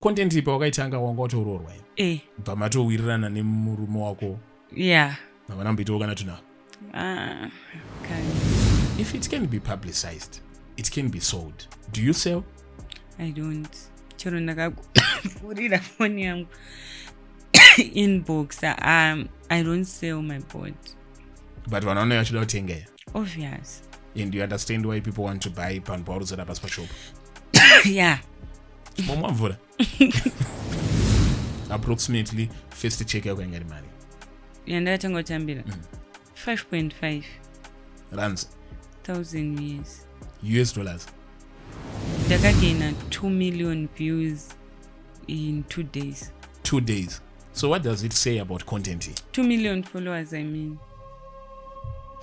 content ipa wakaitanga wanga watororwa bva matowirirana nemurume wako havana mboitawo kana tunako. If it can be publicized, it can be sold. Do you sell? I don't. Choro ndakavhurira phone yangu inbox. I don't sell my board. But vanaona vachida kutenga. Obvious. And you understand why people want to buy pan bottles at a passport shop? Yeah. Mvura. Approximately first check yako ingari mari. Yandakatanga kutambira 5.5 rands. 1,000 years. US dollars. Ndakagaina 2 million views in 2 days. 2 days. So what does it say about content? 2 million followers, I mean.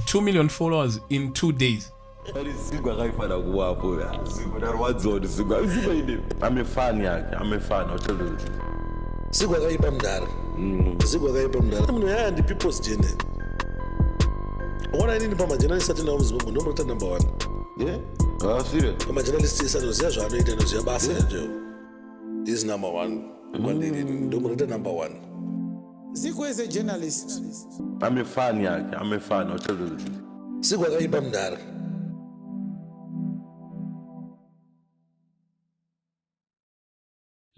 2 million followers in 2 days. I'm a fan, I'm a fan, I'll tell you. Sigwakaipa mdara. Sigwakaipa mdara. Mno ndi people's journey. Wana nini pa majournalist atina umzimbabwe ndo mrata number 1. Yeah? Serious? Pa majournalist sanoziya zvanoita noziya basa yacho. Is number 1. Kwandiri ndo mrata number 1. Sigwa is a journalist. I'm a fan, I'm a fan, I'll tell you. Sigwakaipa mdara.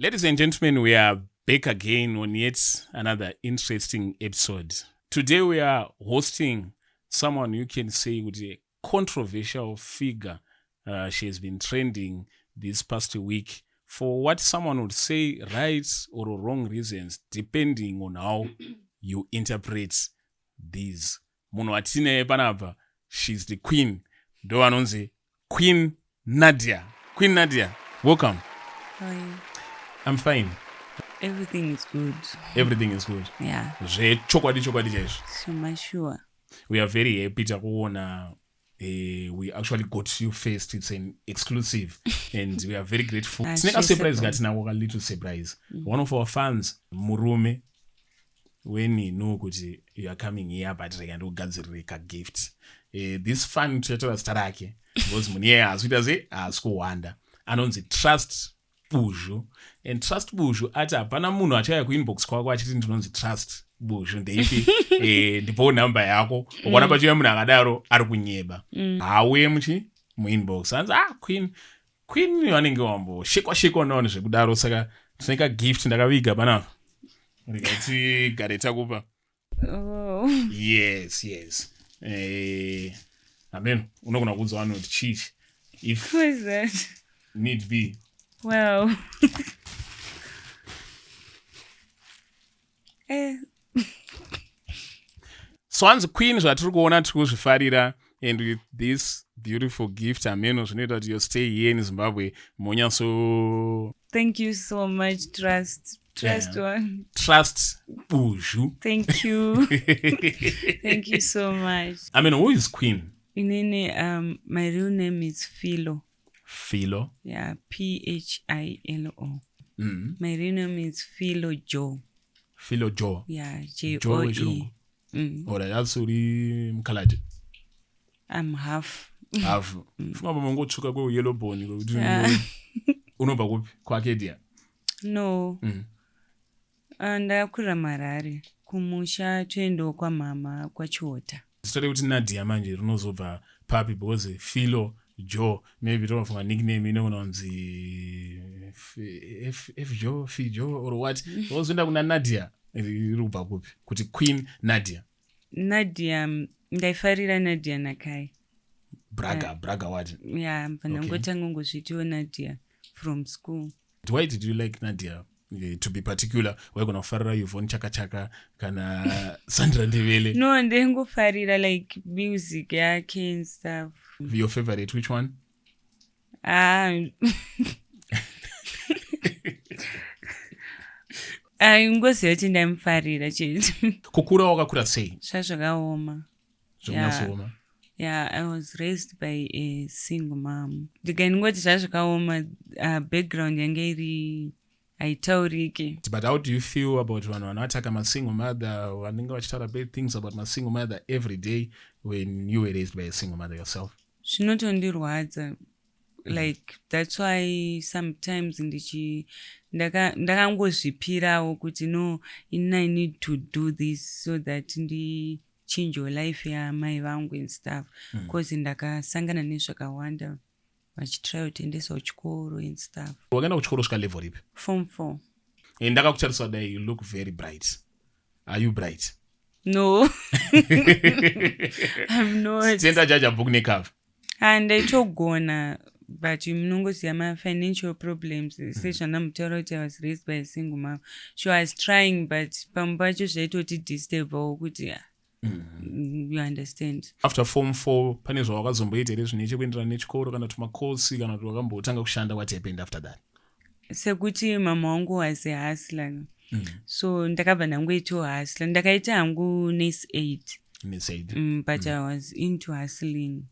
Ladies and gentlemen, we are back again on yet another interesting episode. Today we are hosting someone you can say with a controversial figure. She has been trending this past week for what someone would say right or wrong reasons, depending on how you interpret these. Munhu watine panapa, she's the queen. Ndo anonzi Queen Nadia. Queen Nadia, welcome. How are you? I'm fine. Everything is good. Everything is good. Yeah. Chokwadi chaizvo. Sure. We are very happy to we actually got you first. It's an exclusive and we are very grateful. It's not a surprise, a little surprise. One of our fans, Murume, when he know that you are coming here, but I can do a gift. This fan to starake was Munia as we say as Kuwanda. And on the trust Buju and trust Buju ati hapana munhu achaya kuinbox kwako achiti ndinonzi trust Buju ndeipi ndipo number yako ukona pachiya munhu akadaro ari kunyeba hauye muinbox anzi queen vanenge wamboshekwa nawo nezvekudaro saka tineka gift ndakaviga panapa ndikati gare takupa. Yes amen unogona kuudza vanhu kuti chichi if Who is that? need be. Well. So hanzi queen zvatiri kuona tiri kuzvifarira and with this beautiful gift ameno zvinoita kuti your stay here in Zimbabwe monyaso. Thank you so much, Trust one. Trust Buju. Thank you. Thank you so much. I mean, who is Queen? My real name is Philo. Philo? Yeah, Philo. My real name is Philo Joe. Philo Joe? Yeah, Joe. Alright, that's uri mkalaji. I'm half. Half. Funga mongo chuka kwa yellow bone. Unobva kupi? Kwa Acadia? No. Ndakura Marare. Kumusha twendo kwa mama kwa Chiota. Story kuti Nadia manje rinozobva papi because Philo Joe maybe don't have a nickname inonzi F Joe, F Joe or what. Ozoenda kuna Nadia irubva kupi kuti Queen Nadia. Nadia ndaifarira Nadia Nakai. Braga what? Yeah, panangotanga ngozvitiwo Nadia from school. Why did you like Nadia? To be particular, we're going to farira Yvonne Chaka kana Sandra Ndebele. No, ndengofarira like music yake and stuff. Your favorite, which one? Ngoziva kuti ndaimufarira chete. Kukura wakakura sei? Zvazvakaoma. Yeah, I was raised by a single mom. Ndikaingoti zvazvakaoma background yange iri haitauriki. But how do you feel about vanhu vanoataka masingle mother vanenge vachitaura bad things about masingle mother every day when you were raised by a single mother yourself? Zvinotondirwadza like that's why sometimes ndakangozvipirawo kuti no I need to do this so that change your life yamai vangu and stuff because ndakasangana nezvakawanda vachitry kutendesa kuchikoro and stuff. Wakaenda kuchikoro svika level ipi? Form 4. Ndakakutarisa dai you look very bright. Are you bright? No. I'm not. Tienda jaja book necover. And ndaitogona but munongoziva ma-financial problems sezvanamutaura kuti I was raised by a single mom. She was trying but pamwe pacho zvaitoti disturbawo kuti you understand. After form 4 pane zvawakazomboita here zvine chekuenderana nechikoro kana kuti makosi kana kuti wakambotanga kushanda? What happened after that? Sekuti mama wangu was a hustler. So ndakabva ndangoita hustler. Ndakaita hangu nurse aid. But I was into hustling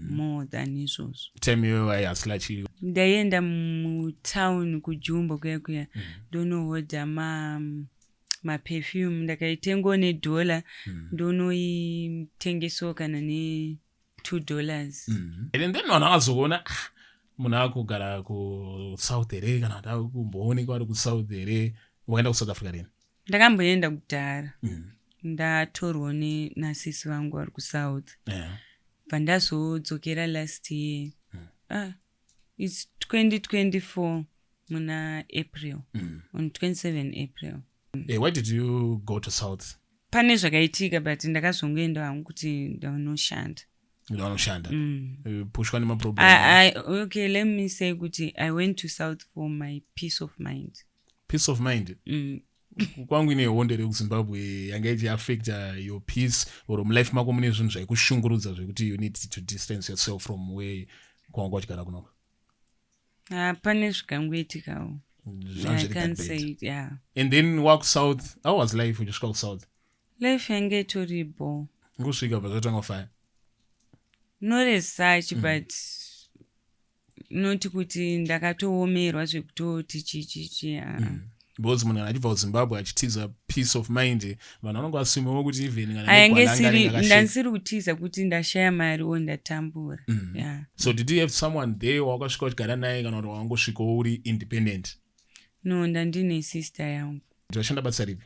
more than izvozvo. Time you hustler chi? Ndaienda mutown kujumbo kuya ndonohodha maperfume ndakaitengawo $1 ndonoitengesawo kana $2. And then vanhu vakazoona munhu akugara kusouth here kana kuti kumboonekwa ari kusouth here. Wakaenda kusouth Africa rini? Ndakamboenda kudhara ndatorwa nasisi vangu vari kusouth. Pandazodzokera last year it's 2024 muna April on 27 April. Why did you go to south? Pane zvakaitika but ndakazongoenda hangu kuti ndanoshanda. Pushwa nemaproblem. Okay, let me say kuti I went to south for my peace of mind. Peace of mind? Kwangu ine hondo rekuZimbabwe yanga ichiaffecta your peace or mulife mako mune zvinhu zvaikushungurudza zvekuti you need to distance yourself from where kwanga kwachigara kunoka? Pane zvikangoitikawo. I can't say it, yeah. And then walk south. How was life when you go south? Life yanga itoribo. Ngosvika zvazvatanga fire? Not as such, but noti kuti ndakatoomerwa zvekutoti chichichi. Because munhu achibva kuZimbabwe achitiza peace of mind, vanhu vanongo asumawo kuti even kana ndansiri kutiza kuti ndashaya mari o ndatambura. So did you have someone there wakasvika uchigara naye kana kuti wangosvikawo uri independent? No, ndandine sister yangu. Ndashanda basa ripi?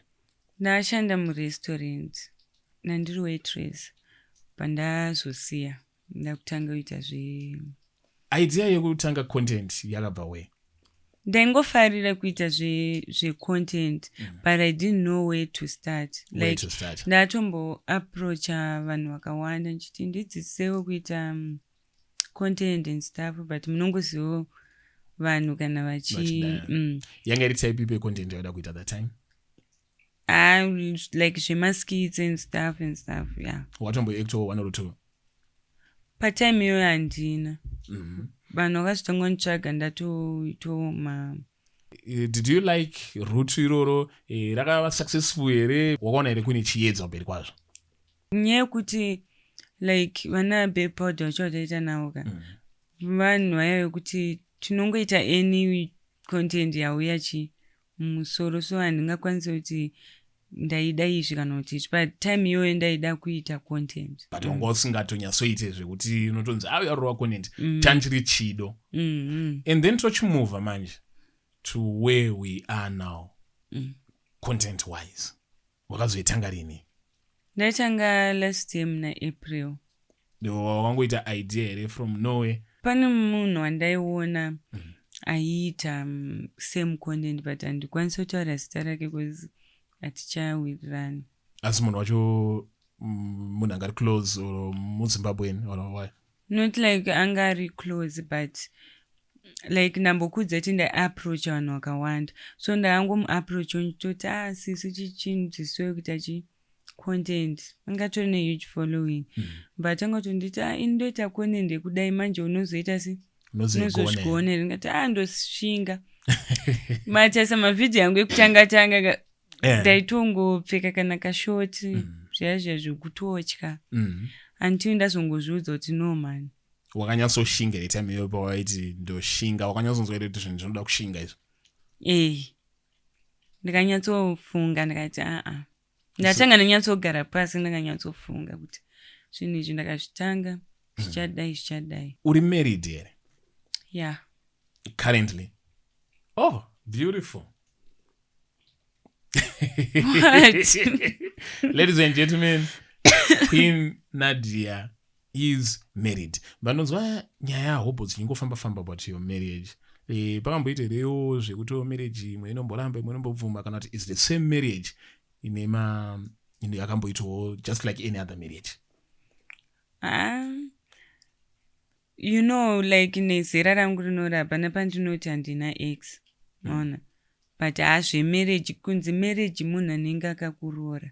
Ndashanda murestaurant. Nandiri waitress. Pandazosiya ndakutanga kuita idea yekutanga content yakabva where? Ndaingofarira kuita content but I didn't know where to start. Ndatombo approacha vanhu vakawanda nchiti ndidzidzisewo kuita content and stuff but munongozivo vanhu kana vachi yanga iri type ipi content yaida kuita that time? Like zvemaskits and stuff, yeah. Watombo actor 1 or 2? Patime iyoyo handina. Vanhu vakazvitongonitsvaga ndatoitoma. Did you like route iroro? Rakava successful here? Wakaona here kune chiedza mberi kwazvo? Nyaya yekuti like vana bepowder vachotaita navo ka vanhu vaya vekuti tinongoita any content yauya musoro so handingakwanisa kuti ndaida izvi kana kuti izvi but time iyoyo ndaida kuita content. But wanga usingatonyasoite zvekuti unotonzi yarova content chanchiri chido. And then tochimova manje to where we are now content wise. Wakazoitanga rini? Ndaitanga last year muna April. Wangoita idea here from nowhere? Pane munhu wandaiona aiita same content but handikwanisa kutaura zita rake because hatichawirirani. Asi munhu wacho munhu angari close or muZimbabwean or why? Not like angari close but like ndambokudza kuti ndaiapproach vanhu vakawanda so ndakangomuapproach onchitoti sisi chichinziswe kuita content angatori nehuge following but angotonditi indoita content yekudai manje unozoita unozozvikuonera ndingati ndosvinga matasa mavhidhiyo yangu ekutanga ndaitongopfeka kana kashoti zviya zvekutotya until ndazongozviudza kuti no man. Wakanyatsoshinga itime iyoyo pawaiti ndoshinga? Wakanyatsonzwa kuti zvinhu zvinoda kushinga izvo? Ndikanyatsofunga ndikati ndatanga ndanyatsogara pasi ndakanyatsofunga kuti zvinhu izvi ndakazvitanga zvichadai. Uri married here? Yeah. Currently. Oh, beautiful. What? Ladies and gentlemen, Queen Nadia is married. Vanonzwa nyaya hopo dzichingofamba about your marriage. Pakamboiterewo zvekuti marriage imwe inomboramba imwe inombobvuma kana kuti is the same marriage ine yakamboitwawo just like any other marriage. You know, like nezera rangu rinorapa nepandinoti handina ex. Maona. But marriage kunzi marriage munhu anenge akakuroora.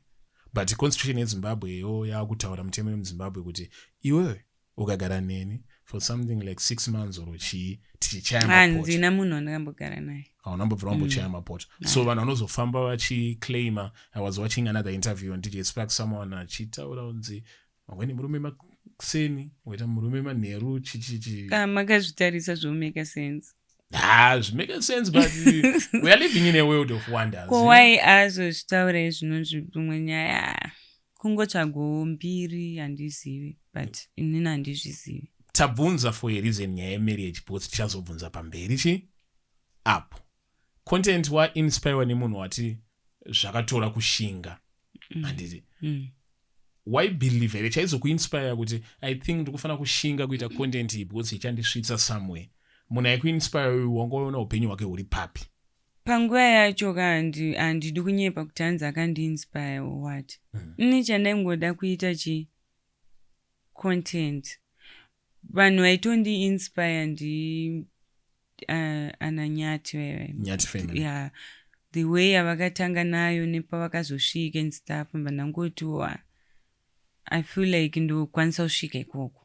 But constitution yeZimbabwe yo yakutaura mutemo wemuZimbabwe kuti iwewe ukagara neni for something like 6 months or tichichaya mapoti. Handina munhu andakambogara naye. Haunambobvira wambochaya mapoti. So vanhu vanozofamba vachiclaima. I was watching another interview on DJ Spark, someone achitaura unzi vamweni murume makuseni waita murume manheru chichichi. Makazvitarisa zvomake sense. Make sense, but we are living in a world of wonders. Why azozvitaura izvinozvi umwe nyaya kungotsvago mbiri handizivi, but inini handizvizivi. Tabvunza for a reason nyaya yemarriage because tichazobvunza pamberi chi apo. Content wainspire nemunhu wati zvakatora kushinga. Handiti. Why believe here chaizokuinspire kuti I think ndikufana kushinga kuita content iyi because ichandisvitsa somewhere. Munhu aikuinspire wangoona upenyu hwake huri papi? Panguva yacho handidi kunyepa kuti hanzi akandiinspire what. Ini chandaingoda kuita content. Vanhu vaitondiinspire ndi Nyati wewe. Nyati family. Yeah. The way yavakatanga nayo nepavakazosvika and stuff ndangoti I feel like ndokwanisa kusvika ikoko.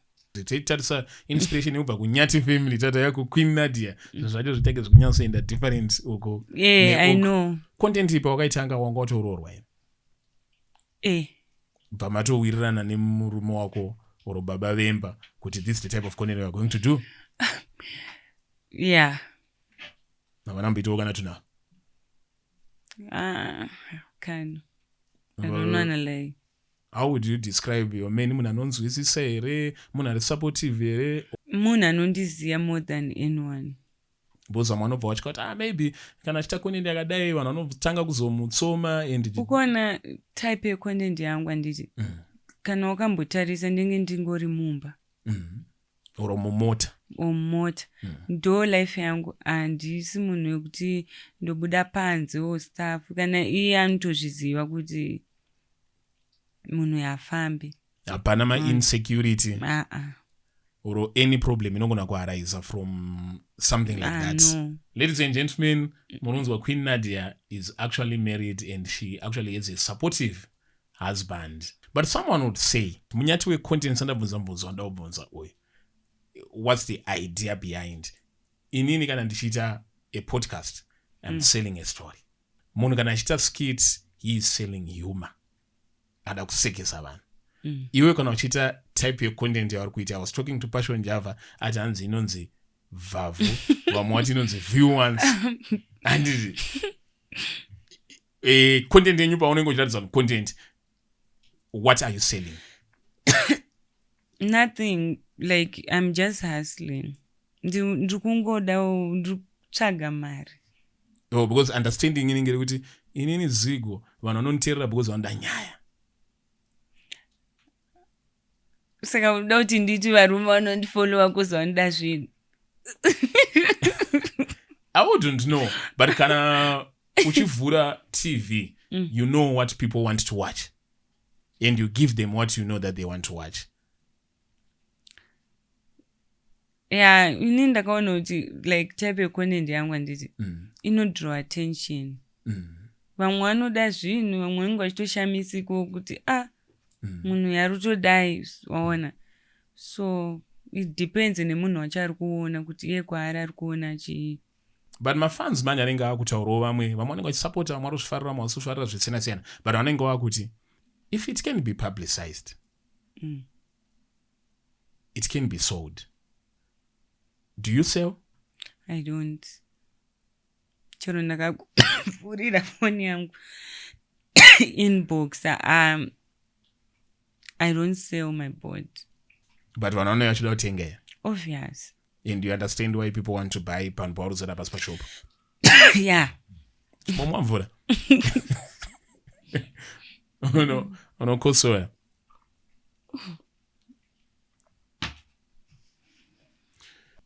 Taitarisa inspiration yobva kuNyati family tata yako Queen Nadia zvacho zvitenge zvikunyasoenda different uko. Yeah, I know. Content ipa wakaitanga wanga watoroorwa here. Pamatowirirana nemurume wako or baba vemba kuti this is the type of content we are going to do. Yeah. Navanamboitawo kana tuna. Kind. I don't wanna lie. How would you describe your man? Munhu anonzwisisa here, munhu ari supportive here. Munhu anondiziva more than anyone. Because vamwe vanobva vachikati maybe kana achita content yakadai vanhu vanotanga kuzomutsoma and ukaona type yecontent yangu handiti kana wakambotarisa ndenge ndingori mumba or mumota ndo life yangu handisi munhu wekuti ndobuda panze o stuff kana iye anotozviziva kuti munhu yafambi hapana ma-insecurity or any problem inogona kuarise from something like that. No. Ladies and gentlemen, Murunzwa Queen Nadia is actually married and she actually has a supportive husband. But someone would say, Munyati we content what's the idea behind? Inini kana ndichita a podcast, I'm selling a story. Munhu kana achita skit, he is selling humor. Ada kusekesa vanhu. Iwe kana uchita type your content yauri kuita. I was talking to Passion Java ati hanzi inonzi Vavu, vamwe wati inonzi view once. And content yenyu paunenge uchiratidza content, what are you selling? Nothing, like I'm just hustling. Ndikungoda nditsvaga mari. Oh, because understanding inenge kuti inini zigo vanhu vanonditeerera because vanoda nyaya. Saka unoda kuti nditi varume vanondifollowa kuzi vanoda zvinhu. I wouldn't know, but kana uchivhura TV, you know what people want to watch and you give them what you know that they want to watch. Yeah, ini ndakaona kuti like type yecontent yangu handiti inodraw attention. Vamwe vanoda zvinhu, vamwe vanenge vachitoshamisiko kuti munhu yarutodai waona. So it depends nemunhu wacho ari kuona kuti iye kwaari ari kuona chii. But mafans manje anenge akutaurawo vamwe vanenge vachisupporta vamwe varozvifarira vamwe vasozvifarira zvitsina siyana, but vanenge vakuti if it can be publicized, it can be sold. Do you sell? I don't. Chero ndakavhurira phone yangu inbox. I don't sell my board. But vanhu vanenge vachida kutenga. Obvious. and you understand why people want to buy panbaro zera pasi pashop. Yeah. Momwa mvura. Unokosoya.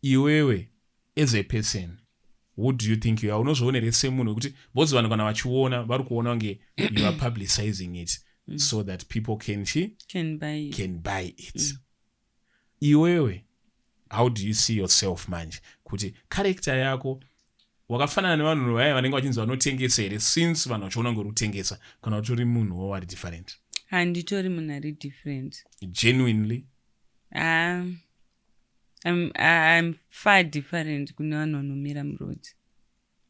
Iwewe as a person, what do you think you are? Unozvionere semunhu wekuti bozi vanhu kana vachiona vari kuona kunge you are publicizing it so that people can buy it. Iwewe, how do you see yourself manje? Kuti character yako wakafanana nevanhu vaya vanenge vachinzi vanotengesa here, since vanhu vachiona ngorutengesa kana utori munhu wari different? Handitori munhu ari different. Genuinely? I'm far different kune vanhu vanomira muroad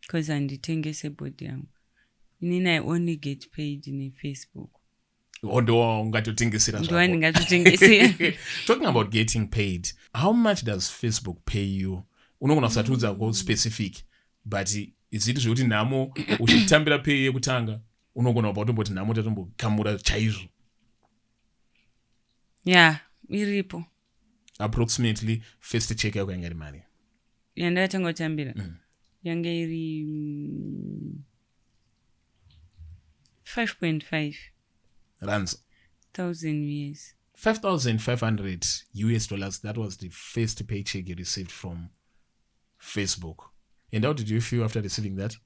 because handitengese body yangu. Inini I only get paid Facebook. Ndo ungatotengesera zvako. Ndo ndingatotengesera. Talking about getting paid, how much does Facebook pay you? Unogona kusatudza go specific, but is it zvekuti nhamo uchitambira pay yekutanga unogona kupa utomboti nhamo tatombokamura chaizvo? Yeah, iripo. Approximately first check yako yanga iri mari yandakatanga kutambira yanga iri 5.5 rands thousand years. $5,500. That was the first paycheck you received from Facebook. And how did you feel after receiving that?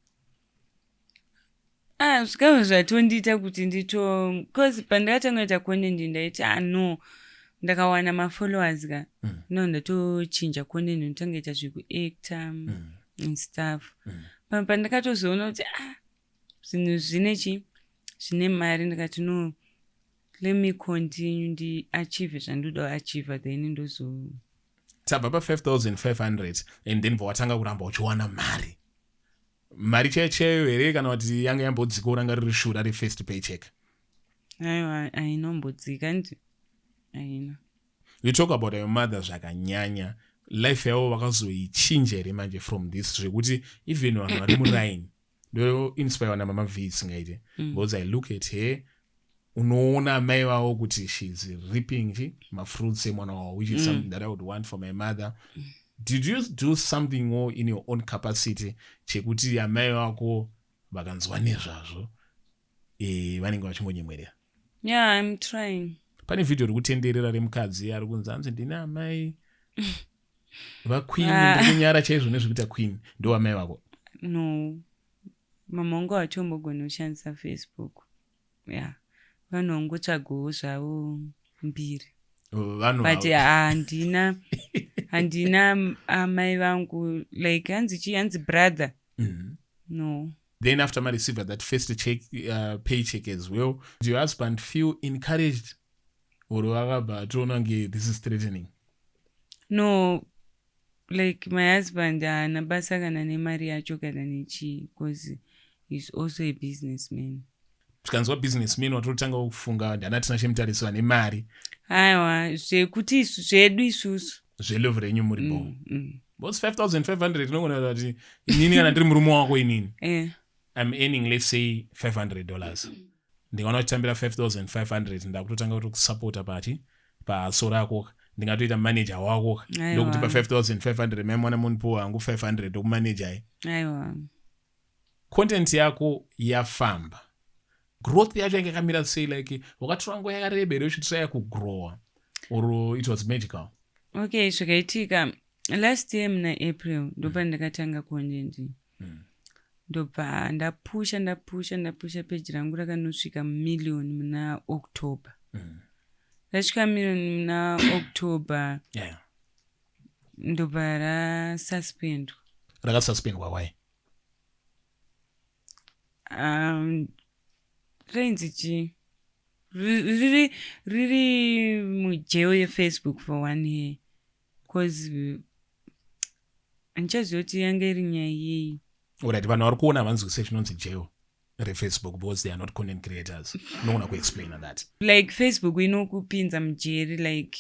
Zvikawa zvatondiita kuti ndito, because pandakatanga kuita content ndaiti no ndakawana mafollowers ka no ndatochinja content ndotanga ita zvekuacta and stuff. Pandakatozoona kuti zvinhu zvine mari ndakati no, let me continue ndi achieve zvandoda achieve then ndozo tabva pa 5,500 and then watanga kuramba uchiwana mari chaiyo here kana kuti yanga yambodzika uranga riri shura refirst paycheck? Aiwa, ainombodzika ndi aina. You talk about your mother zvakanyanya, life yavo vakazoichinja here manje from this zvekuti even vanhu vari muraini ndo inspire na mama V singaite because I look at her, unoona mai wavo kuti she's reaping mafruits emwana wavo, which is something that I would want for my mother. Did you do something more in your own capacity chekuti amai vako vakanzwa nezvazvo vanenge vachingonyemwerera? Yeah, I'm trying. Pane video rikutenderera remukadzi ari kunzi anzi ndine amai vaqueen, ndikunyara chaizvo nezvekuita queen. Ndo amai vako? No, mama wangu hatombogona kushandisa Facebook. Yeah, vanhu vangotsvagawo zvavo mbiri. But handina amai vangu like hanzi brother. No. Then after my receiver that first paycheck as well, did your husband feel encouraged or this is threatening? No, like my husband anabasa kana nemari yacho kana nechi, because he's also a businessman. Tikanzwa businessman watotanga kufunga ndanatina chemutariso vane mari. Aiwa, zvekuti zvedu isusu zvelevu renyu muri bo. But 5,500 unogona kuti inini kana ndiri murume wako inini. I'm earning, let's say $500. Ndikaona kutambira 5,500 ndakutotanga kutokusupporta paso rako, ndingatoita manager wako ndokuti pa 5,500 maimwana munipo wangu 500 okumanager. Aiwa. Content yako yafamba, growth yacho yanga yakamira sei? Like wakatora nguva yakareba here uchitry kugrowa or it was magical? Okay, zvakaitika last year muna April ndopa ndakatanga content. Ndopa ndapusha page rangu rakanosvika million muna October. Rasvika million muna October. Yeah. Ndopa rasuspendwa. Rakasuspendwa why? Rainzi chi riri mujeo yeFacebook for 1 year, because anchazoti yanga iri nyaya yei. Alright, vanhu vari kuona havanzi kusei chinonzi jail reFacebook because they are not content creators. Unogona kuexplaina that? Like Facebook inokupinza mujeri, like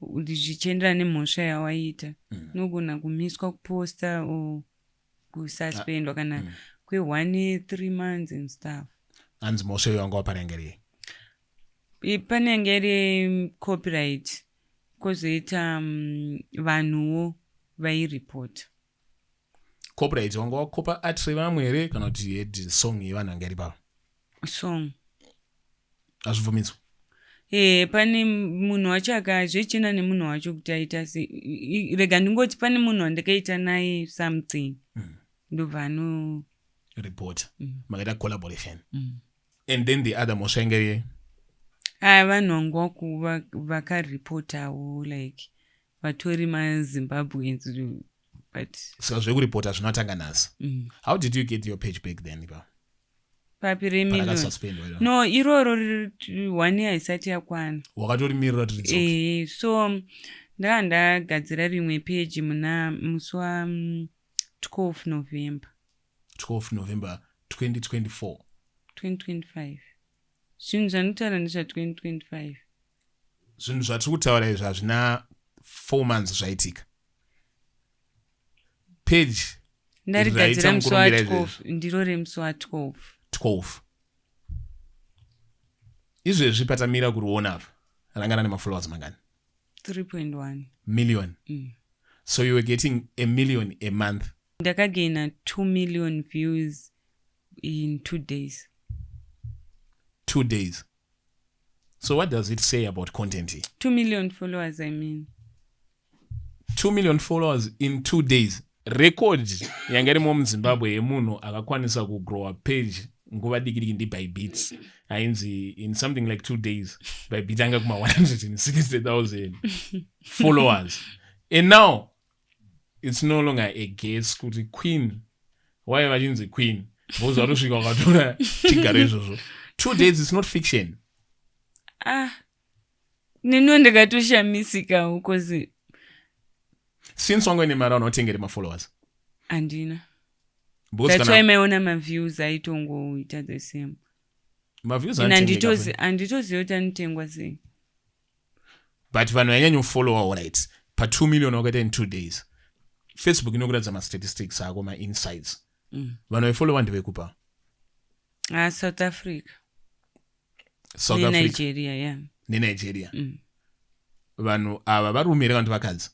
zvichienderana nemhosva yawaita. Unogona kumiswa kuposta or kususpendwa kana kwe1 year 3 months and stuff. Hanzi mhosva iyo yanga waparangeri? Panenge iri copyright, kozoita vanhuwo vairipota. Copyright wanga wakopa art vamwe here kana kuti head song yevanhu vanga iri pavo? Song. Hazvibvumidzwa? Pane munhu wacho akazvichina nemunhu wacho kuti aita rega ndingoti pane munhu wandakaita naye something. Ndobva report. Makaita collaboration. And then the other mosha inge vanhu vangu vakaripotawo like vatori maZimbabweans but saka zvekuripota zvinotanga nhasi. How did you get your page back then? Papi remillion. No, iroro 1 year isati yakwana. Wakatomirira kuti ritsoke. So ndagadzira rimwe page muna musi wa 12 November. 12 November 2024. 2025. Zvinhu zvanotaura ndezva 2025. Zvinhu zvatiri kutaura izvi hazvina 4 months zvaitika. Page ndarigadzira musi wa 12 ndiro remusi wa 12. Izvezvi patamira kuriona apa rangana nemafollowers mangani? 3.1 million. So you were getting 1 million a month. Ndakagaina 2 million views in 2 days. 2 days. So what does it say about content here? 2 million followers, I mean. 2 million followers in 2 days. Record yanga irimo muZimbabwe yemunhu akakwanisa kugrow page nguva diki ndi Bybit ainzi in something like 2 days Bybit anga kuma 160,000 followers. And now it's no longer a guess kuti Queen why vachinzi Queen boza watosvika wakatora chigaro izvozvo. 2 days is not fiction. Nino ndakatoshamisika because since wangone mara unotengere mafollowers andina. That's why meona maviews aitongoita the same. Maviews anditoziva kuti anotengwa sei. But vanhu vanyanya follow all right. Pa 2 million wakaita in 2 days. Facebook inokuratidza ma-statistics ako ma-insights. Vanhu vaifollowa ndevekupa? South Africa. South Africa. Nigeria, yeah. Nigeria. Vanhu ava varume here kana kuti vakadzi?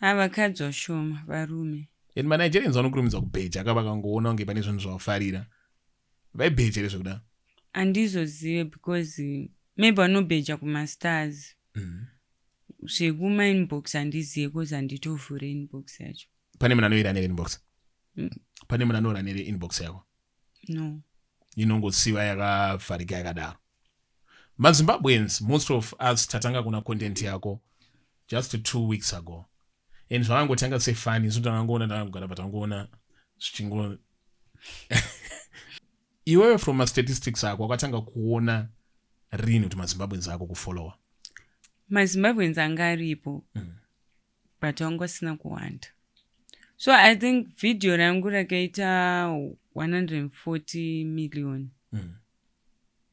Vakadzi vashoma, varume. And ma-Nigerians vanokurumidza kubheja vakangoona kunge pane zvinhu zvavafarira. Vaibheja here zvekuda? Handizozive because maybe vanobheja kuma-stars. Zvekuma-inbox handizive because handitovhura inbox yacho. Pane munhu anoira nere inbox? Pane munhu anoira nere inbox yako? No. Inongosiva yakavharika yakadaro. MaZimbabweans, most of us tatanga kuna content yako just 2 weeks ago. And zvavangotanga sefani so tangoona ndakagara patangoona zvichingo iwewe from statistics ako wakatanga kuona rini kuti maZimbabweans ako kufollowa? MaZimbabweans anga aripo but wangosina kuwanda. So I think video rangu rakaita 140 million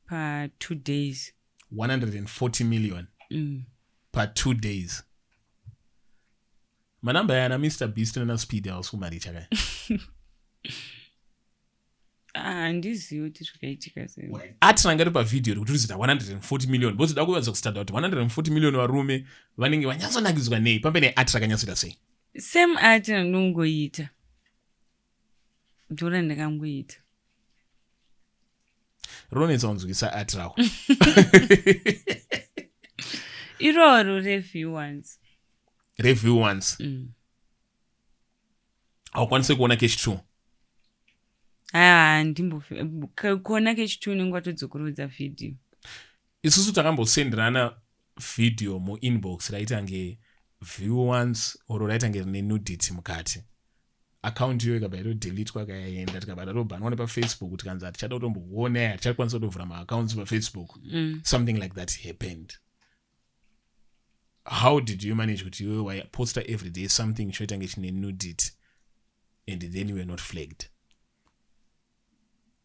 per 2 days. 140 million per 2 days. Manamba yana Mr. Beast na Speed House kumaricha kai. Handizivi kuti zvakaitika sei. Ati rangari pa video kuti rizita 140 million. Bozi dakuvanza kustada kuti 140 million varume vanenge vanyatsonakidzwa nei pambene ati rakanyatsoita sei. Same art ndongoita. Ndora ndakangoita. Ronetsa unzwisa art rako. Iroro review once. Review once. Haukwanise kuona cash 2. Ndimbofe kuona cash 2 ningwatodzokorodza video. Isusu takambosenderana video mu inbox raita nge view once oro raita nge rine nudity mukati. Account yo ikabva delete kwakaenda tikabva tabanwa pa Facebook tikanza tichada kutomboona tichakwanisa kutovhura ma accounts pa Facebook. Something like that happened. How did you manage kuti you post every day something shoita nge chine nudity and then you were not flagged?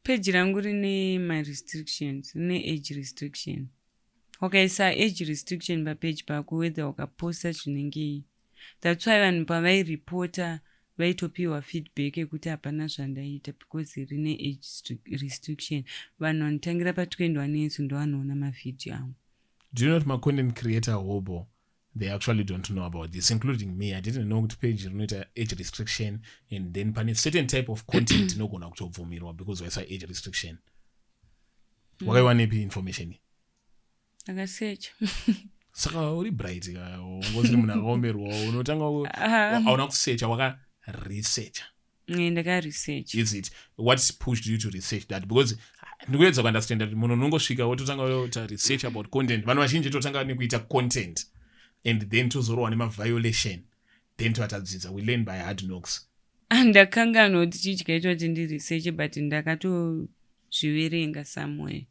Page rangu rine my restrictions, rine age restriction. Wakaisa age restriction pa page pako whether wakaposta chinenge. That's why vanhu pavairipota vaitopiwa feedback yekuti hapana zvandaita because rine age restriction. Vanhu vanotangira pa 21 years ndo vanoona mavhidhiyo angu. Do you know my content creator hobo they actually don't know about this, including me. I didn't know kuti page rinoita age restriction, and then pane certain type of content inogona kutobvumirwa because waisa age restriction. Wakaiwanepi information? Akasearch. Saka uri bright ka ngoziri munhu akaomerwa unotanga hauna kusearcha waka research. Ndaka research. Is it what pushed you to research that? Because ndikuedza kuunderstand that munhu unongosvika wototanga kuita research about content. Vanhu vazhinji totanga nekuita content and then tozorowa nema-violation, then tovatadzidza we learn by hard knocks. Ndakanganwa kuti chii chikaita kuti ndiresearch but ndakatozviverenga somewhere.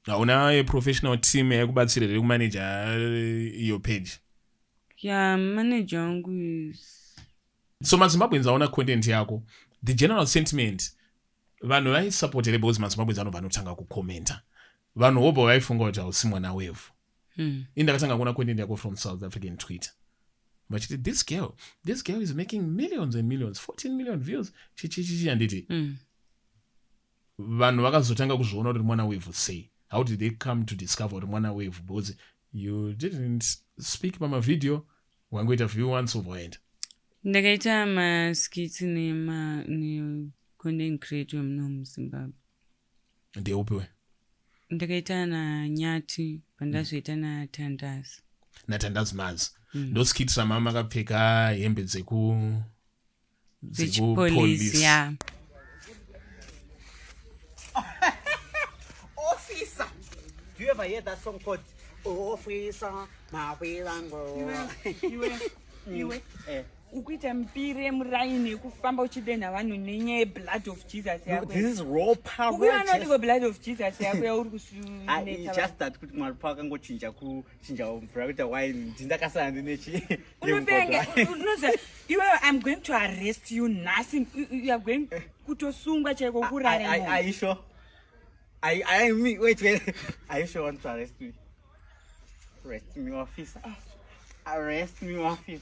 Hauna professional team yakubatsira iri kumanager iyo page? Yeah, manager wangu is... So mazimbabweans aona content yako, the general sentiment vanhu vaisupportere because mazimbabweans anobva anotanga kukomenta. Vanhu vobva vaifunga kuti hausi mwana wevhu. Indakatanga kuona content yako from South African Twitter. Vachiti this girl is making millions and millions, 14 million views. Chichichichi handiti. Vanhu vakazotanga kuzviona kuti mwana wevhu sei. How did they come to discover kuti mwana wevhu? Because you didn't speak pamavideo, wangoita view once overhead. Ndakaita maskits ne-content creator muno muZimbabwe. Ndeupiwe? Ndakaita naNyati, pandazoita naTandazi. naTandazi Mazi. Ndoskits ramama akapfeka hembe dzekupolice. Yeah. Officer, do you ever hear that song called Officer, Iwe ukuita mpire muraini kufamba uchidena vanhu nenyaya blood of Jesus yako. This is raw power. Ukuona ndiko blood of Jesus yako yauri kusuneta. It's just that kuti mwari pakangochinja mvura kuita wine ndindakasana ndinechi. Unopenge unoza iwe I'm going to arrest you nothing. You are going kutosungwa chaiko kurare. Are you sure? Wait. Are you sure you want to arrest me? Arrest me, officer. Arrest me, officer.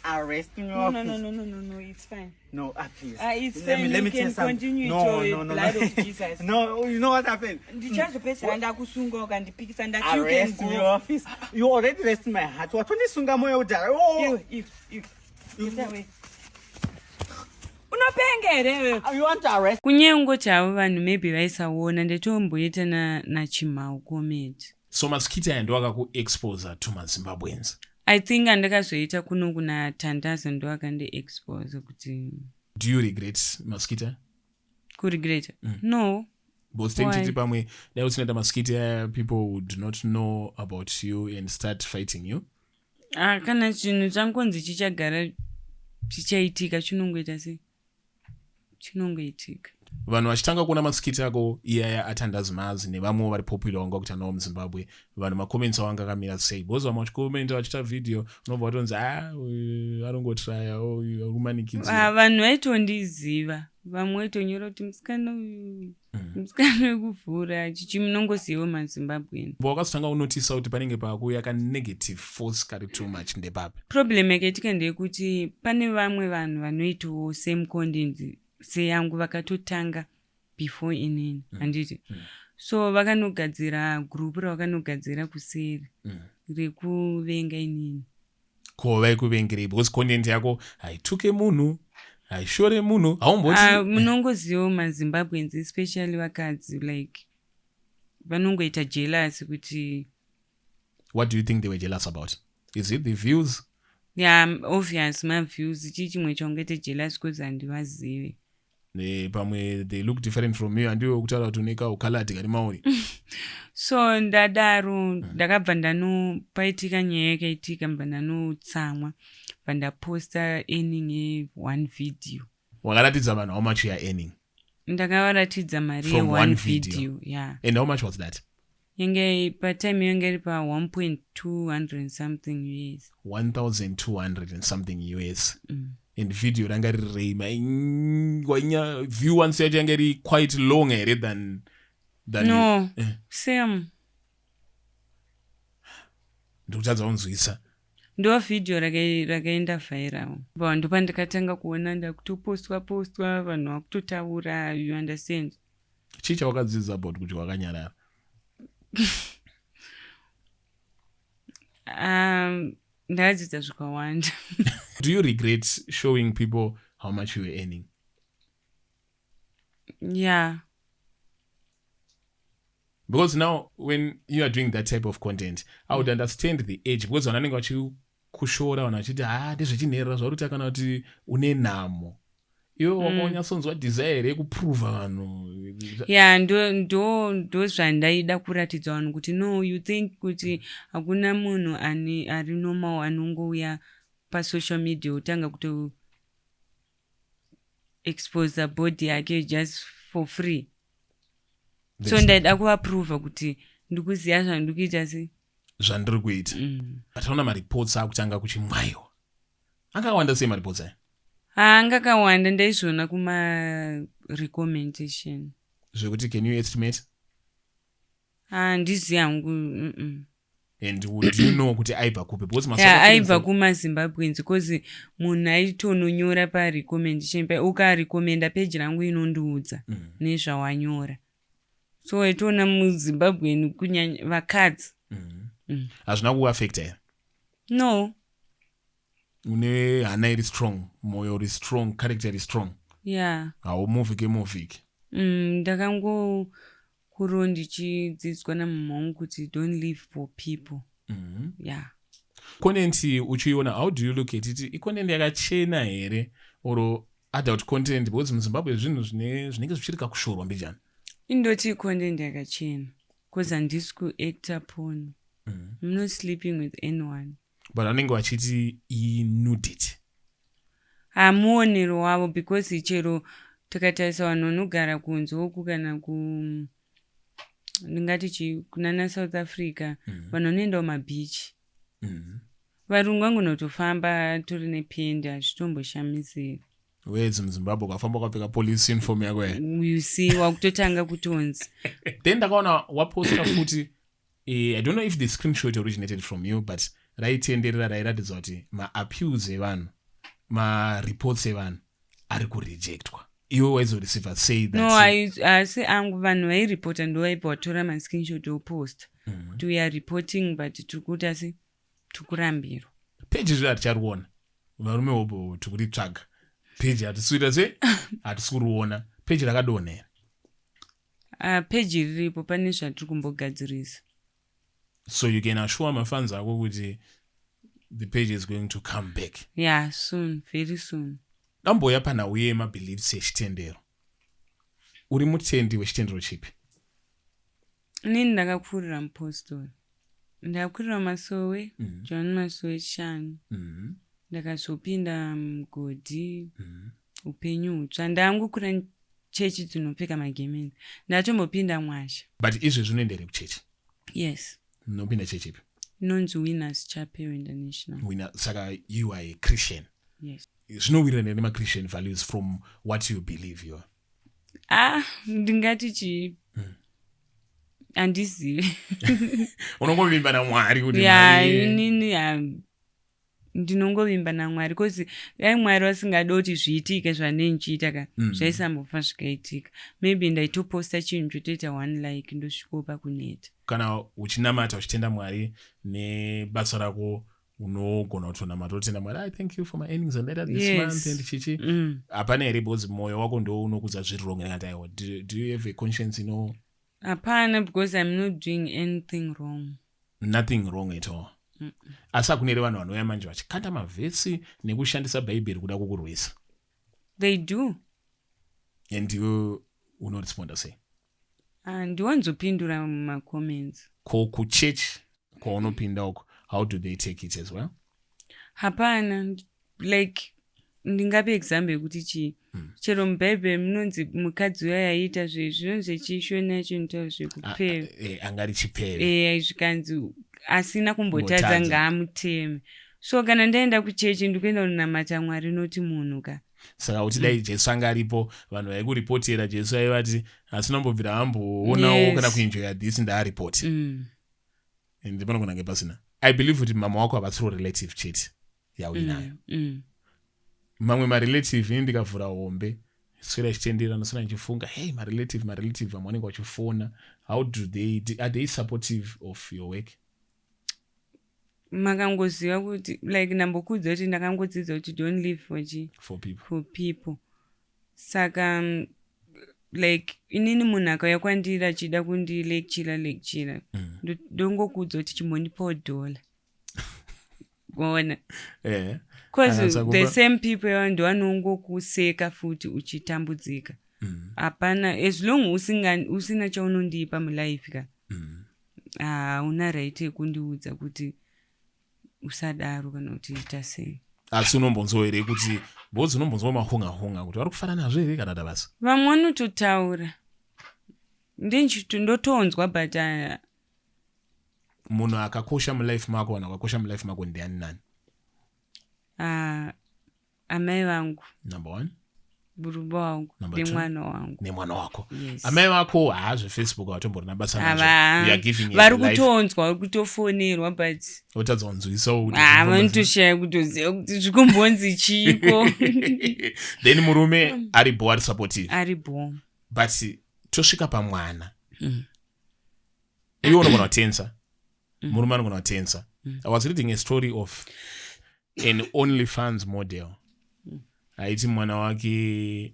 Arrest me, officer. No, it's fine. No, please. It's fine. Let me tell you something. No. Blood of Jesus. No, you know what happened? Ndichazopesera ndakusunga ukandipikisa ndati you can Arrest me, go. officer. You already arrested my heart. Watondisunga moyo udara. Oh. You. Unopengere wewe. You want to arrest? Kunyango chavo vanhu maybe vaisaona ndetomboita nachimau comedy. So maskita aya ndoakakuexposa to maZimbabweans. I think andakazoita kuno kuna Tandazi ndoakandi-expose kuti... Do you regret maskita? Kuregret? No. Because tenditi pamwe dai usinaita maskita aya people would not know about you and start fighting you. Kana chinhu changonzi chichagara chichaitika chinongoita sei? Chinongoitika. Vanhu vachitanga kuona maskita ako iyaya aTandazi Mazi nevamwe vari popular wanga kuita nawo muZimbabwe, vanhu macomments wanga akamira sei? Because vamwe vachikomenta vachiita video unobva watonzi arongotraya arikumanikidza. Vanhu vaitondiziva, vamwe vaitonyora kuti musikana uyu musikana wekuvhura chichimunongoziva maZimbabweni. Wakazotanga unotisa kuti panenge pakuuya ka-negative force kari too much ndepapi? Problem yakaitika ndeyekuti pane vamwe vanhu vanoitawo same content seyangu vakatotanga before inini handiti. So vakanogadzira group ravakanogadzira kuseri rekuvenga inini. Ko vaikuvengerei? Because content yako haituke munhu, haishore munhu, haumboti munongozivawo maZimbabweans especially vakadzi like vanongoita jealous kuti... What do you think they were jealous about? Is it the views? Yeah, obvious maviews chimwe chaungete jealous because handivazive. Pamwe they look different from you and you kutaura kuti uneka ukhalati kari mauri. So ndadaro ndakabva paitika nyaya yakaitika mbva ndanotsamwa bva ndaposta earning one video. Wakaratidza vanhu how much you are earning? Ndakavaratidza mari from one video. Yeah. And how much was that? Yange patime yange iri pa 1,200 something US. 1,200 and something US. And video ranga rirei wanya view once yacho yanga iri quite long here than no same. Ndikutadza unzwisa. Ndo video rakaenda viral. Ndo pandikatanga kuona ndakutopostwa vanhu vakutotaura, you understand? Chii chawakadzidza about kuti wakanyarara? ndakadzidza zvikawanda. Do you regret showing people how much you were earning? Yeah. Because now when you are doing that type of content, I would understand the age, because vananenge vachikushora vanhu vachiti ndezvechinherera zvauri kana kuti une nhamo iwe wakanyasonzwa desire yekuprova vanhu. Yeah, ndo zvandaida kuratidza vanhu kuti no, you think kuti hakuna munhu ari normal anongouya pasocial media utanga kuto expose body yake just for free. So ndaida kuvaprova kuti ndikuziva zvandiri kuita sei zvandiri kuita. Ataona mareports akutanga kuchimwayiwa. Akawanda sei mareports aya? Angakawanda, ndaizviona kuma-recommendation. Zvekuti can you estimate? Handizivi hangu. And would you know kuti aibva kupi? Aibva kumaZimbabweans, because munhu aitononyora pa-recommendation ukarekomenda page rangu inondiudza nezvawanyora. So waitoona muZimbabwe kunyanya vakadzi. Hazvina kuaffecta here? No. Une hana iri strong, moyo uri strong, character iri strong. Yeah. Haumuvhike. Ndakangokuro ndichidzidziswa namama wangu kuti don't live for people. Yeah. Content uchiona, how do you look at it? Content yakachena here or adult content, because muZimbabwe zvinhu zvinenge zvichiri kakushorwa mbijana. Indoti content yakachena, because handisi kuacta porn. I'm not sleeping with anyone. But vanenge vachiti nudity. Muonero wavo, because chero takatarisa vanhu vanogara kunze uku kana ndingati kunana South Africa, vanhu vanoendawo mabichi. Varungu vangonotofamba tori nependi, hazvitomboshamisiri. Whereas muZimbabwe ukafamba ukapfeka police uniform yako here. You see, wakutotanga kutonzi. Then ndakaona waposta futi, I don't know if the screenshot originated from you, but raitenderera rairatidza kuti ma-appeals evanhu, ma-reports evanhu ari kurejectwa. Iwe waizoreceiva say that. No, asi angu vanhu vairipota ndo vaibva vatora ma-screenshot oposta. Kuti we are reporting, but turikuti asi tukurambirwa. Page zviri hatichariona. Varume hobo tikuritsvaga. Page hatisuita se? Hatisikuruona. Page rakadonhera. Page riripo pane zvatiri kumbogadzirisa. So you can assure my fans ako kuti the page is going to come back. Yeah, soon, very soon. Damboya pana uye mabeliefs echitendero. Uri mutendi wechitendero chipi? Nini ndakapfuurira mupostori. Ndakakurira Masowe, John Masowe Shani. Ndakazopinda mugodhi, upenyu hutsva. Ndangokura chechi dzinopfeka magemenzi. Ndatombopinda Mwasha. But izvi zvinoendere kuchechi? Yes. Nopinda chechi ipi? Inonzi Winners Chapel International. Saka you are a Christian? Yes. Zvinowirirana nema-Christian values from what you believe you are? Ndingati handizivi. Unongovimba naMwari kuti inini ndinongovimba naMwari, because Mwari vasingada kuti zviitike zvanenchiita ka zvaisambofa zvikaitika. Maybe ndaitoposta chinhu chotoita one like ndosvikopa kuneta. Kana uchinamata uchitenda Mwari nebasa rako unogona kutonamata utenda Mwari, I thank you for my earnings and later this month and chichi. Hapana here because moyo wako ndo unokudza zviri wrong ngati aiwa. Do you have a conscience Hapana, because I'm not doing anything wrong. Nothing wrong at all. Asi hakunere vanhu vanouya manje vachikanda mavhesi nekushandisa bhaibheri kuda kukurwisa. They do. And you unoresponda sei? Ndiwanzopindura mumacomments. Kuchechi kwaunopinda uko, how do they take it as well? Hapana, like ndingape example yekuti chero mubhaibheri munonzi mukadzi uya yaiita zvinonzi chishona chinhu zvekupera. Angari chipere. Zvikanzi asina kumbotadza ngaamuteme. So kana ndaenda kuchechi ndikuenda kunamata Mwari noti munhu ka. Saka kuti dai Jesu anga aripo vanhu vaikuripotera Jesu aivati asina kumbobvira amboonawo kana kuenjoya this ndaaripoti. And panogona kunge pasina. I believe kuti mama wako havatsiro relative chete yauinayo. Mamwe marelative ndikavhura hombe swera ichitendera nosona ndichifunga hey marelative vamwe vanenge vachifona, how do they are they supportive of your work? makangoziva kuti like ndambokudza kuti ndakangodzidza kuti don't live for people saka like inini munhu akauya kwandiri achida kundilectura ndongokudza kuti chimbondipawo $1 kuona because the same people ndowanongokuseka futi uchitambudzika hapana as long usina chaunondipa mulife ka una right yekundiudza kuti usadaro kana kuti ita sei. Asi unombonzwa here kuti bodzi unombonzwa mahunga kuti vari kufanana nazvo here kana basa vamwe vanototaura ndotonzwa but munhu akakosha mulife mako vanhu akakosha mulife mako ndiani nani? Amai vangu number 1, buruba wangu nemwana wako. Yes. Amai vako zveFacebook avatomborina basa nazvo vari kutonzwa vari kutofonerwa but otadza kunzwisawo vanotoshaya kutoziva kuti zvikumbonzi chiko then murume ari bo ari supportive ari bo but tosvika pamwana iwe unogona kutensa murume anogona kutensa. I was reading a story of an OnlyFans model aiti mwana wake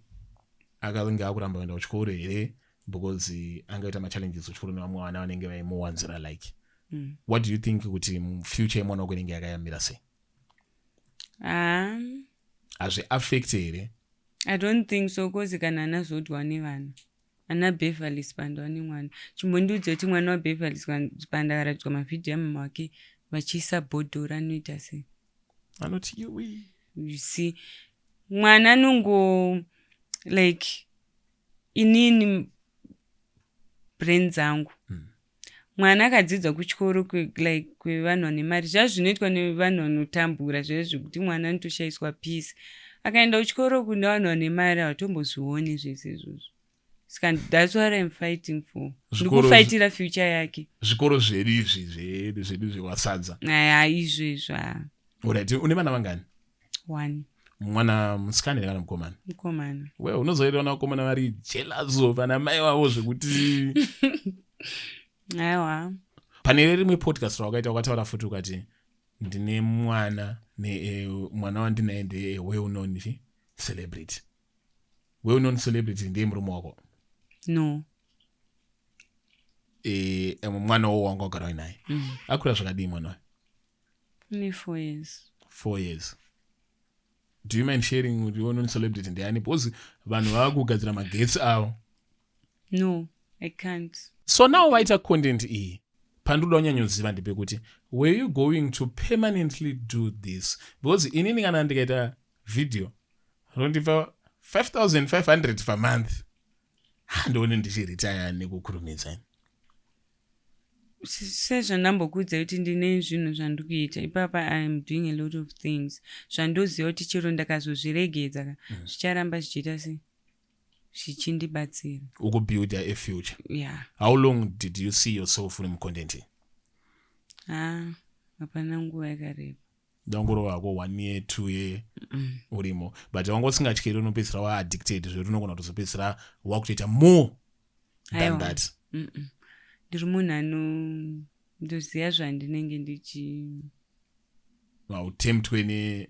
akanga akuramba kuenda kuchikoro here because angaita machallenges kuchikoro nevamwe vana vanenge vaimuwanzira like what do you think kuti future yemwana wako inenge yakayamira sei? Hazviaffect here? I don't think so because kana anazodwa nevana ana Beverly Spanda wane mwana chimbondiudza kuti mwana waBeverly Spanda akaradzwa mavhidhiyo amama wake vachiisa bhodhoro anoita sei? Anoti you see mwana nungo like inini brain dzangu mwana akadzidzwa kuchikoro like kwevanhu vane mari zvazvinoitwa nevanhu vanotambura zvezvo kuti mwana anotoshayiswa peace akaenda kuchikoro kune vanhu vane mari hatombozvioni zvese izvozvo saka that's what I'm fighting for. Ndikufaitira future yake. Zvikoro zvedu zvewasadza. Izvezvo. Alright, une vana vangani? 1. Mwana musikana kana mukomana? Mukomana. Wewe unozoona vakomana vari jealous vana mai wavo zvekuti aiwa. Pane rimwe podcast rakaita wakataura futi ukati ndine mwana mwana wandinaye ndiye well-known celebrity. Well-known celebrity ndiye murume wako? No. Mwana wao wanga wagara naye. Akura zvakadii mwana? Ni 4 years. 4 years. Do you mind sharing with well-known celebrity ndiani? Because vanhu vakugadzira magetsi avo. No, I can't. So now waita content iyi. Panduda unyanyoziva ndepekuti were you going to permanently do this? Because inini kana ndikaita video rondipa 5,500 per month. Handoni ndichiretire nekukurumidza. Sezvo ndambokudza kuti ndine zvinhu zvandikuita ipapa I am doing a lot of things zvandoziva kuti chero ndakazozviregedza zvicharamba zvichiita sei zvichindibatsira ukubuild a future. Yeah. How long did you see yourself in content? Hapana nguva yakareba. Dangoro wako 1 year 2 year urimo but wanga usingatyiri unopedzisira wa addicted zvekuti unogona kutozopedzisira wakutoita more than that. Ndiri munhu ndoziva zvandinenge ndichi temptwe ne.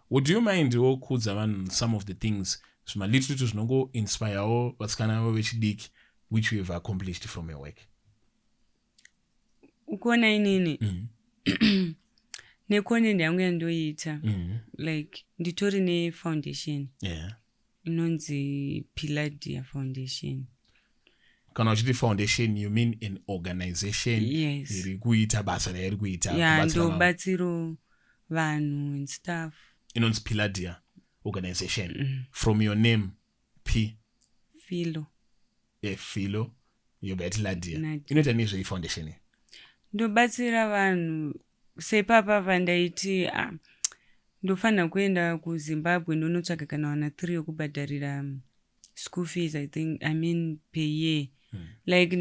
Would you mind wokudza vanhu some of the things zvimalittle zvinongo inspirewo vasikana vavo vechidiki which you have accomplished from your work? Ukuona inini necontent yangu yandoita like nditori nefoundation inonzi Piladia Foundation. Kana uchiti foundation you mean an organization iri kuita basa rairi kuita ndobatsiro vanhu and stuff. Inonzi Piladia organization. From your name P Philo. Philo yobati Ladia. Inoita nezve foundation. Ndobatsira vanhu sepapa vandaiti ndofanira kuenda kuZimbabwe ndonotsvaga kana wana 3 yokubhadharira school fees I mean per year. Like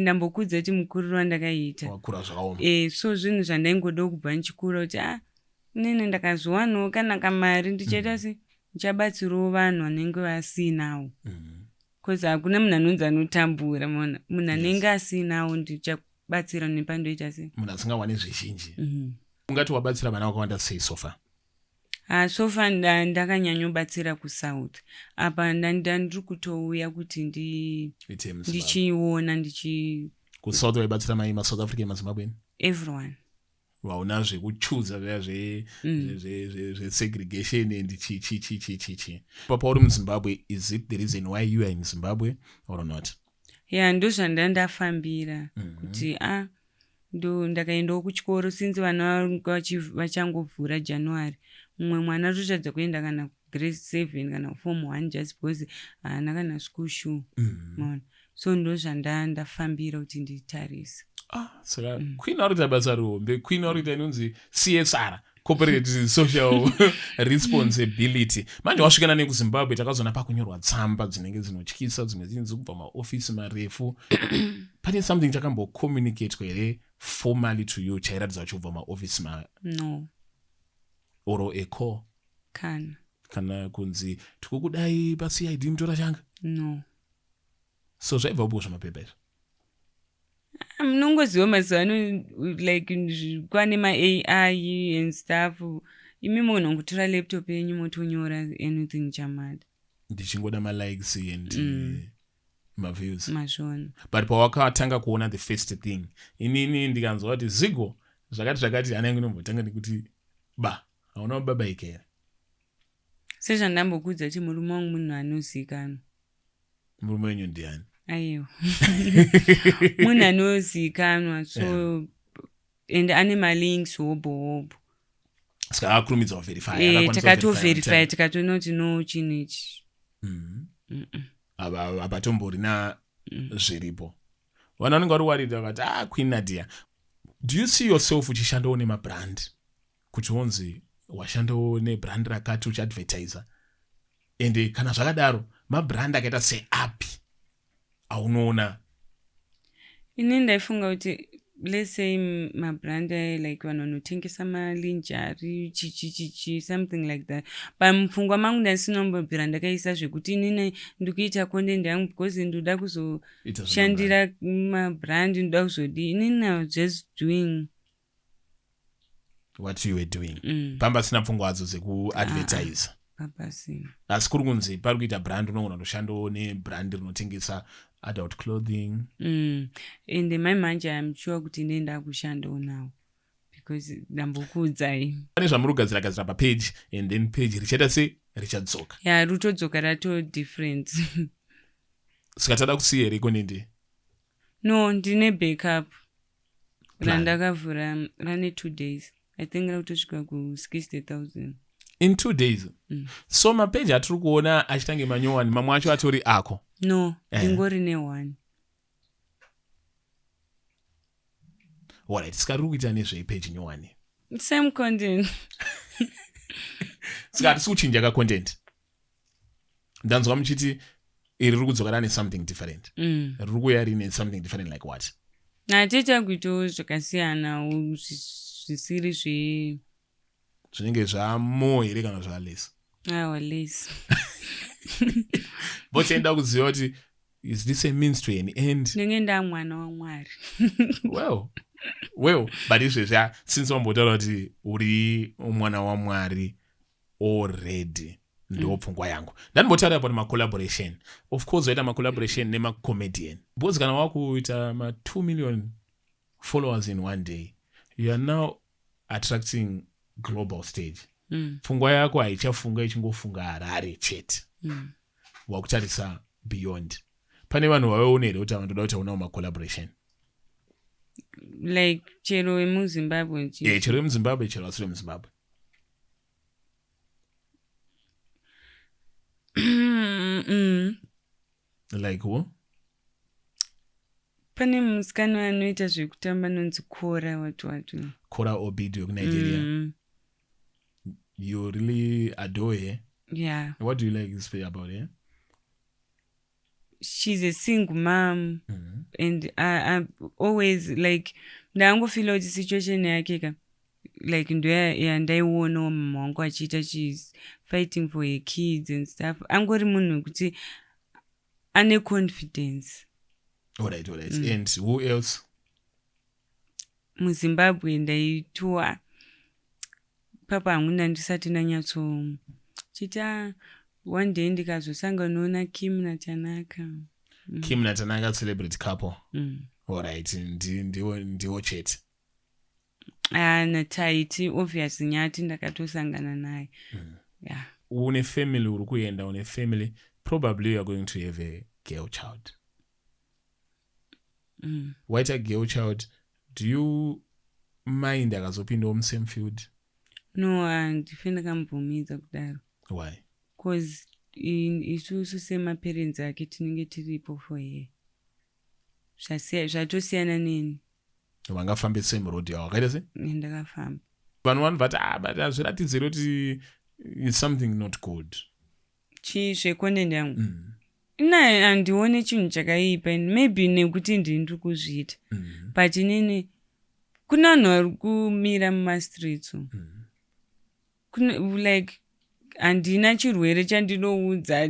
ndambokudza kuti mukuru wandakaita wakura zvakaoma. So zvinhu zvandaingoda kubva ndichikura kuti nene ndakazowanawo kana kamari ndichaita sei ndichabatsirawo vanhu vanenge vasinawo. Because hakuna munhu anonzi anotambura munhu anenge asinawo kubatsira nepandoita sei munhu asingawani zvizhinji ungati wabatsira vana vakawanda sei sofa sofa ndakanyanyobatsira kusouth apa ndiri kutouya kuti ndichiona kusouth waibatsira masouth african mazimbabweni everyone wauna zvekuchuza vya zvesegregation and chi pauri muzimbabwe is it the reason why you are in zimbabwe or not ndozvandandafambira kuti ndakaendawo kuchikoro since vana vachangovhura January mumwe mwana totadza kuenda kana grade 7 kana form 1 just because haana kana school shoe so ndozvandandafambira kuti nditarise saka queen aurita basa rihombe queen aurita inonzi CSR corporate social responsibility manje wasvikana nekuzimbabwe takazona pakunyorwa tsamba dzinenge dzinotyisa dzimwe dzinzi kubva maofisi marefu pane something chakambocommunicatwa here formally to you chairatidza chobva maofisi no oro eco kana kunzi tikukudai paCID mutora changa no so zvaibva upo zvamapepa izvo munongoziva mazuva ano like kwane ma-AI and stuff imi munhu ngotora laptop yenyu motonyora anything chamada ndichingoda ma-likes and ma-views mazvona but pawakatanga kuona the first thing inini ndikanzwa kuti zigo zvakati hana yangu inombotanga nekuti hauna kubabaika here sezvandambokudza kuti murume wangu munhu anozikanwa murume wenyu ndiani aiwa munhu anozikanwa so and ane malinks hobo saka akurumidza kuverify takatoverify tikatonoti no chinechi apatomborina zviripo vanhu vanenge vari warida vakati Queen Nadia do you see yourself uchishandawo nemabrand kuti unzi washandawo nebrand rakati uchiadvertiser ende kana zvakadaro mabrand akaita seapi aunoona ini ndaifunga kuti let's say mabrand like vanhu vanotengesa malinjari chichichichi something like that pamupfungwa mangu ndasinombobvira ndakaisa zvekuti inini ndikuita content yangu because ndoda kuzoshandira mabrand ndoda kuzodii inini I was just doing what you were doing pamba sina pfungwa hadzo dzekuadvertise asi kuri kunzi pari kuita brand unogona kutoshandawo nebrand rinotengesa adult clothing and my manje I'm sure kuti ndenda kushandawo nawo because ndambokuudzai pane zvamurugadzira papage and then page richaita se richadzoka rutodzoka rato different saka tada kusiya here konende no ndine backup randakavhura rane 2 days I think rakutosvika ku60,000 in 2 days so mapage atiri kuona achitange manyowani mamwe acho atori ako no ingori ne1 alright saka riri kuita nezveipage nyowani same content saka hatisi kuchinja kacontent ndanzwa muchiti iri riri kudzoka rane something different riri kuya rine something different like what natita kuitawo zvakasiyana zvisiri zvinenge zvamo here kana zvaless less votienda kuziva kuti is this a means to an end ndinenge ndamwana waMwari well but izvezvi since wambotaura kuti uri mwana waMwari already ndo pfungwa yangu ndandibotaura about macollaboration of course waita macollaboration nemacomedian because kana wakuita 2 million followers in one day you are now attracting global stage pfungwa yako haichafunga ichingofunga Harare chete wakutarisa beyond pane vanhu vaveona here kuti vandoda kuti unawo macollaboration like chero wemuzimbabwe chero wemuzimbabwe chero vasiri wemuzimbabwe like who pane musikana anoita zvekutamba nonzi Kora watu Kora Obidio kuNigeria you really adore her what do you like to say about her she's a single mom and I always like ndangofila kuti situation yake like ndaiona mama wangu achiita she's fighting for her kids and stuff angori munhu kuti ane confidence alright and who else muZimbabwe ndaitour papa hamuna ndisati ndanyatso chita one day ndikazosanganawo naKim naTanaka. Kim naTanaka celebrity couple. Alright, ndiwo chete. Nataiti obvious Nyati ndakatosangana naye. Yeah. Une family uri kuenda, une family, probably you are going to have a girl child. White a girl child, do you mind akazopinda same field? No, ndifenda kambvumidza kudaro. Why? Because isusu semaparents ake tinenge tiripo for her. Zvatosiyana neni. Vangafamba same road yawo akaita se? Ndakafamba. Vanhu but azviratidze kuti it's something not good. Zvecontent yangu. Ina handione chinhu chakaipa, maybe nekuti ndiri kuzviita. But inini kuna vanhu vari kumira mumastreets. Like handina chirwere chandinoudza,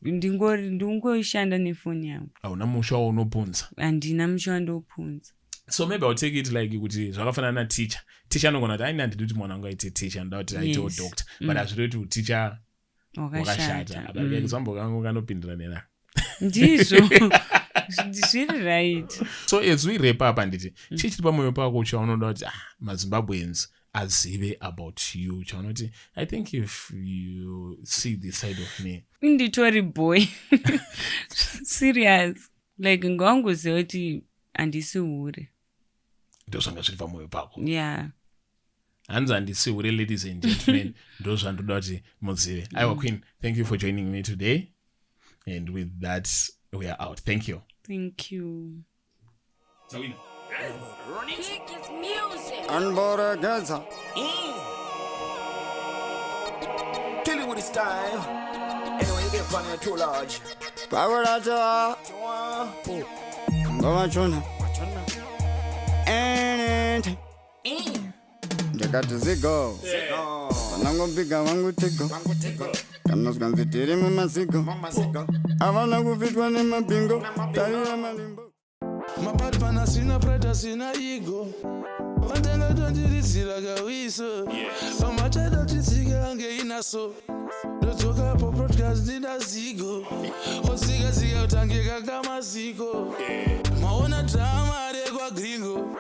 ndingoshanda nefoni yangu. Hauna musha waunopunza? Handina musha wandopunza. So maybe I'll take it like kuti zvakafanana teacher. Teacher anogona kuti aina ndiri kuti mwana wangu aite teacher, ndoda kuti aite doctor. But hazvireti kuti teacher wakashata. But example kangu kanopindira nena. Ndizvo. Zviri right. So as we wrap up anditi, chichiri pamwoyo pako chaunoda kuti maZimbabweans azive about you. Chaunoti, I think if you see this side of me. Inditori boy. Serious. Like ngangoziva kuti handisi hure. Ndozvanga zviri pamwoyo pako. Yeah. Hanzi handisi hure, ladies and gentlemen. Ndozvandoda kuti muzive. Aiwa Queen, thank you for joining me today. And with that, we are out. Thank you. Thank you. Music. Unboard Gaza. Kill it with the style. Anyway, you get funny too large. Power that go on, Chuna. And ndakati zigo vanangopiga vangu tigo kanozvanzitiri mumazigo avana kuvitwa nemabingo tarira malimbo mabatmana sina preta sina igo vantenga tondirizira kawiso pamachada titsika ange inaso ndodzoka po podcast ndina zigo osika utange kakamaziko maona drama rekwa gringo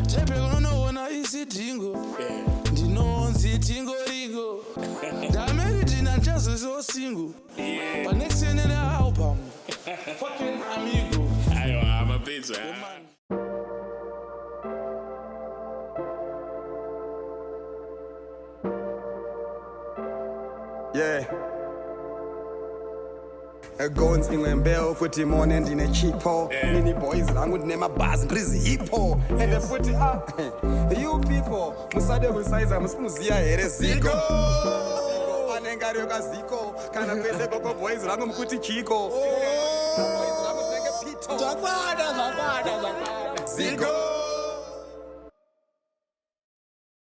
tepe kunonoona isidingo ndinonzi tingo ringo ndameritina nchazosiwo single panexenene album fucking amigo Aiwa, amapedza. Yeah. Guns ingembeo futhi mone ndine chipo mini boys langu ndine mabhazi ndrizi hippo and futhi you people musade kusize musimuziya here ziko anengari yokaziko kana kwese koko boys langu mkuti chiko boys langu ndenge pito zakwana ziko